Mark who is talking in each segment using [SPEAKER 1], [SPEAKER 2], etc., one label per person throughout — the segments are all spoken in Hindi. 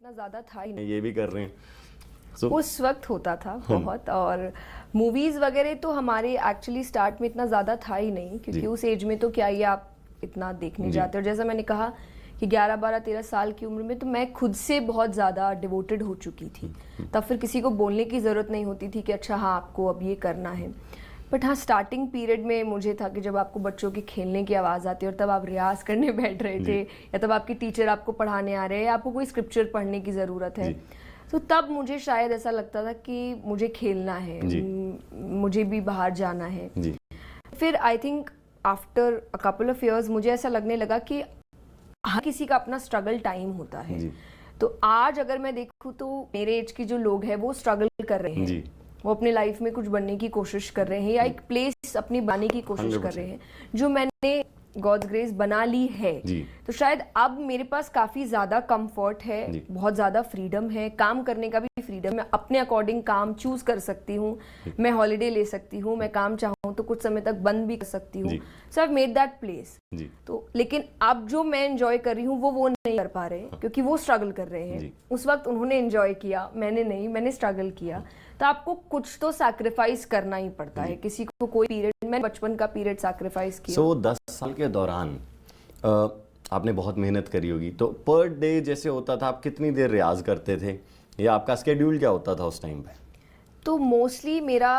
[SPEAKER 1] इतना ज़्यादा था ही नहीं,
[SPEAKER 2] ये भी कर रहे हैं
[SPEAKER 1] उस वक्त होता था बहुत। और मूवीज़ वगैरह तो हमारे एक्चुअली स्टार्ट में इतना ज़्यादा था ही नहीं, क्योंकि उस एज में तो क्या ही आप इतना देखने जाते हो। जैसा मैंने कहा कि 11, 12, 13 साल की उम्र में तो मैं खुद से बहुत ज़्यादा डिवोटेड हो चुकी थी। तब फिर किसी को बोलने की ज़रूरत नहीं होती थी कि अच्छा हाँ आपको अब ये करना है। बट हाँ, स्टार्टिंग पीरियड में मुझे था कि जब आपको बच्चों के खेलने की आवाज़ आती है और तब आप रियाज करने बैठ रहे थे, या तब आपकी टीचर आपको पढ़ाने आ रहे हैं, आपको कोई स्क्रिप्चर पढ़ने की ज़रूरत है, तो तब मुझे शायद ऐसा लगता था कि मुझे खेलना है, मुझे भी बाहर जाना है। फिर I think after a couple of years मुझे ऐसा लगने लगा कि हर किसी का अपना स्ट्रगल टाइम होता है। तो आज अगर मैं देखूँ तो मेरे एज के जो लोग हैं वो स्ट्रगल कर रहे हैं, वो अपने लाइफ में कुछ बनने की कोशिश कर रहे हैं, या एक प्लेस अपनी बनाने की कोशिश कर रहे हैं जो मैंने गॉड्स ग्रेस बना ली है। तो शायद अब मेरे पास काफ़ी ज़्यादा कंफर्ट है, बहुत ज़्यादा फ्रीडम है, काम करने का भी फ्रीडम, मैं अपने अकॉर्डिंग काम चूज कर सकती हूँ, मैं हॉलीडे ले सकती हूँ, मैं काम चाहूँ तो कुछ समय तक बंद भी कर सकती हूँ। सो आई मेड दैट प्लेस। तो लेकिन अब जो मैं एंजॉय कर रही हूँ वो नहीं कर पा रहे, क्योंकि वो स्ट्रगल कर रहे हैं। उस वक्त उन्होंने एंजॉय किया, मैंने नहीं, मैंने स्ट्रगल किया। तो आपको कुछ तो सैक्रिफाइस करना ही पड़ता है, किसी को कोई पीरियड, मैंने बचपन का पीरियड सैक्रिफाइस किया।
[SPEAKER 2] सो 10 साल के दौरान आपने बहुत मेहनत करी होगी, तो पर डे जैसे होता था आप कितनी देर रियाज करते थे, या आपका स्केड्यूल क्या होता था उस टाइम पे?
[SPEAKER 1] तो मोस्टली मेरा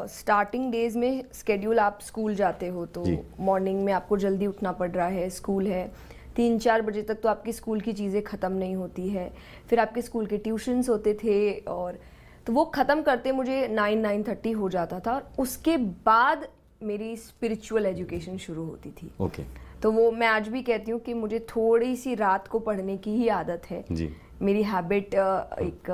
[SPEAKER 1] स्टार्टिंग डेज में स्केड्यूल, आप स्कूल जाते हो तो मॉर्निंग में आपको जल्दी उठना पड़ रहा है, स्कूल है 3-4 बजे तक, तो आपकी स्कूल की चीज़ें ख़त्म नहीं होती है। फिर आपके स्कूल के ट्यूशन्स होते थे, और तो वो ख़त्म करते मुझे 9-9:30 हो जाता था। और उसके बाद मेरी स्पिरिचुअल एजुकेशन शुरू होती थी। तो वो मैं आज भी कहती हूँ कि मुझे थोड़ी सी रात को पढ़ने की ही आदत है। मेरी हैबिट एक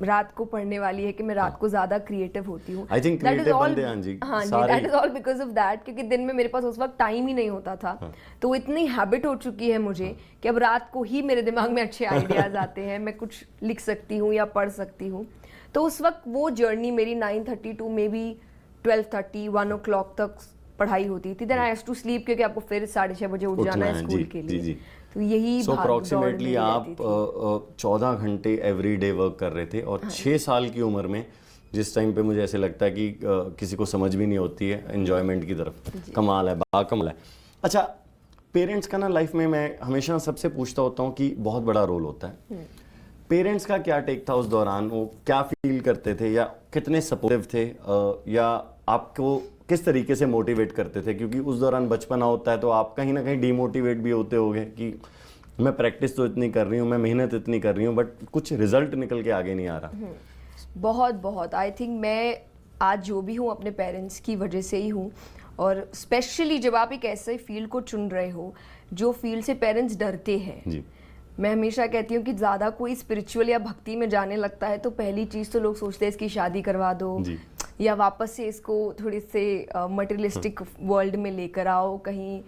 [SPEAKER 1] रात को पढ़ने वाली है कि मैं रात को ज्यादा क्रिएटिव होती हूँ। That is all because of that, क्योंकि दिन में मेरे पास उस वक्त टाइम ही नहीं होता था। तो इतनी हैबिट हो चुकी है मुझे कि अब रात को ही मेरे दिमाग में अच्छे आइडियाज आते हैं, मैं कुछ लिख सकती हूँ या पढ़ सकती हूँ। तो उस वक्त वो जर्नी मेरी 9:30 टू मे बी 12:30, 1 o'clock तक पढ़ाई होती थी। Then I have to sleep, क्योंकि आपको फिर 6:30 बजे उठ जाना है स्कूल के लिए। तो यही
[SPEAKER 2] अप्रोक्सीमेटली आप 14 घंटे एवरी डे वर्क कर रहे थे, और 6 साल की उम्र में, जिस टाइम पे मुझे ऐसे लगता है कि किसी को समझ भी नहीं होती है एंजॉयमेंट की तरफ, कमाल है, बाकमाल है। अच्छा, पेरेंट्स का ना लाइफ में मैं हमेशा सबसे पूछता होता हूँ कि बहुत बड़ा रोल होता है। पेरेंट्स का क्या टेक था उस दौरान, वो क्या फील करते थे, या कितने सपोर्टिव थे, या आपको किस तरीके से मोटिवेट करते थे? क्योंकि उस दौरान बचपना होता है तो आप कहीं ना कहीं डीमोटिवेट भी होते होगे कि मैं प्रैक्टिस तो इतनी कर रही हूँ, मैं मेहनत इतनी कर रही हूँ, बट कुछ रिजल्ट निकल के आगे नहीं आ रहा।
[SPEAKER 1] बहुत आई थिंक मैं आज जो भी हूँ अपने पेरेंट्स की वजह से ही हूँ। और स्पेशली जब आप एक ऐसे फील्ड को चुन रहे हो जो फील्ड से पेरेंट्स डरते हैं। मैं हमेशा कहती हूँ कि ज़्यादा कोई स्पिरिचुअल या भक्ति में जाने लगता है तो पहली चीज़ तो लोग सोचते हैं इसकी शादी करवा दो, या वापस से इसको थोड़ी से मटेरियलिस्टिक वर्ल्ड में लेकर आओ, कहीं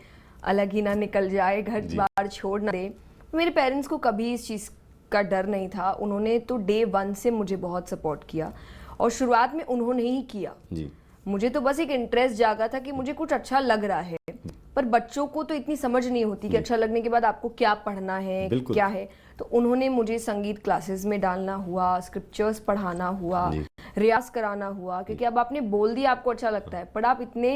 [SPEAKER 1] अलग ही ना निकल जाए, घर बार छोड़ ना दे। मेरे पेरेंट्स को कभी इस चीज़ का डर नहीं था। उन्होंने तो डे 1 से मुझे बहुत सपोर्ट किया, और शुरुआत में उन्होंने ही किया। मुझे तो बस एक इंटरेस्ट जागा था कि मुझे कुछ अच्छा लग रहा है, पर बच्चों को तो इतनी समझ नहीं होती कि अच्छा लगने के बाद आपको क्या पढ़ना है, क्या है। तो उन्होंने मुझे संगीत क्लासेस में डालना हुआ, स्क्रिप्चर्स पढ़ाना हुआ, रियाज कराना हुआ, क्योंकि अब आपने बोल दिया आपको अच्छा लगता है, पर आप इतने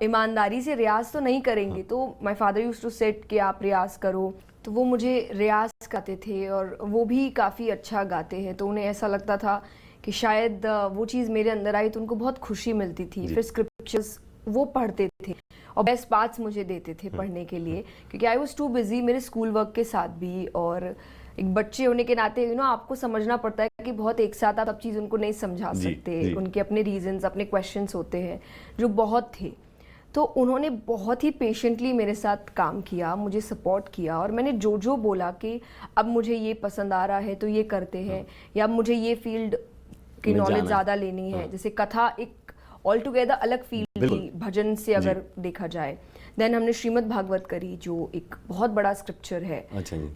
[SPEAKER 1] ईमानदारी से रियाज तो नहीं करेंगे। तो my father used to set कि आप रियाज करो, तो वो मुझे रियाज करते थे, और वो भी काफ़ी अच्छा गाते हैं। तो उन्हें ऐसा लगता था कि शायद वो चीज़ मेरे अंदर आई तो उनको बहुत खुशी मिलती थी। फिर स्क्रिप्चर्स वो पढ़ते थे और बेस्ट पार्ट्स मुझे देते थे पढ़ने के लिए, क्योंकि आई वॉज टू बिजी मेरे स्कूल वर्क के साथ भी। और एक बच्चे होने के नाते आपको समझना पड़ता है कि बहुत एक साथ आप सब चीज़ उनको नहीं समझा सकते। उनके अपने रीजंस, अपने क्वेश्चंस होते हैं जो बहुत थे। तो उन्होंने बहुत ही पेशेंटली मेरे साथ काम किया, मुझे सपोर्ट किया, और मैंने जो जो बोला कि अब मुझे ये पसंद आ रहा है तो ये करते हैं, या अब मुझे ये फील्ड की नॉलेज ज़्यादा लेनी है। जैसे कथा एक ऑल टुगेदर अलग फील्ड थी भजन से अगर देखा जाए। देन हमने श्रीमद् भागवत करी, जो एक बहुत बड़ा स्क्रिप्चर है।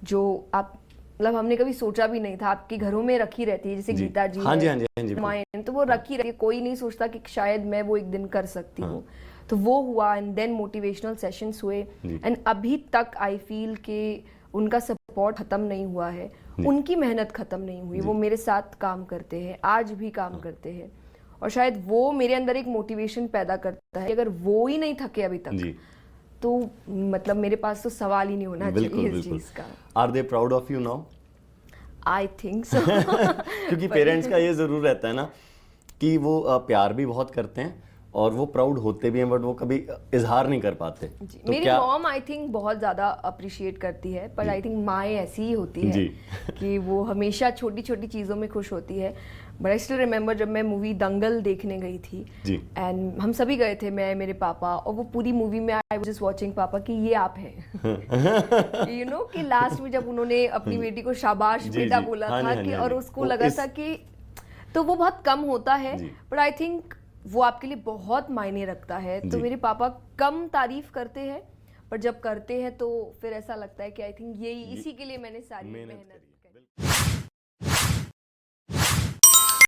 [SPEAKER 1] जो आप मतलब हमने कभी सोचा भी नहीं था, आपके घरों में रखी रहती है, जैसे गीता जी रामायण, तो वो रखी रहती है, कोई नहीं सोचता कि शायद मैं वो एक दिन कर सकती हूँ। तो वो हुआ, एंड देन मोटिवेशनल सेशंस हुए, एंड अभी तक आई फील कि उनका सपोर्ट खत्म नहीं हुआ है। उनकी मेहनत खत्म नहीं हुई, वो मेरे साथ काम करते हैं, आज भी काम करते हैं, और शायद वो मेरे अंदर एक मोटिवेशन पैदा करता है। अगर वो ही नहीं थके अभी तक तो मतलब मेरे पास तो सवाल ही नहीं होना चाहिए इस चीज का।
[SPEAKER 2] Are they proud of you now?
[SPEAKER 1] I think so.
[SPEAKER 2] क्योंकि पेरेंट्स का ये जरूर रहता है ना कि वो प्यार भी बहुत करते हैं और वो प्राउड होते भी हैं, बट वो कभी इजहार नहीं कर पाते। तो
[SPEAKER 1] मेरी मॉम आई थिंक बहुत ज़्यादा अप्रिशिएट करती है, पर आई थिंक माएँ ऐसी ही होती है कि वो हमेशा छोटी छोटी चीज़ों में खुश होती है। बट आई स्टिल रिमेंबर जब मैं मूवी दंगल देखने गई थी एंड हम सभी गए थे, मैं मेरे पापा, और वो पूरी मूवी में आई वाज जस्ट वाचिंग पापा कि ये आप हैं। यू नो कि लास्ट में जब उन्होंने अपनी बेटी को शाबाश बेटा बोला था कि, और उसको लगा था कि, तो वो बहुत कम होता है, बट आई थिंक वो आपके लिए बहुत मायने रखता है। तो मेरे पापा कम तारीफ करते हैं, पर जब करते हैं तो फिर ऐसा लगता है कि आई थिंक यही इसी के लिए मैंने सारी मेहनत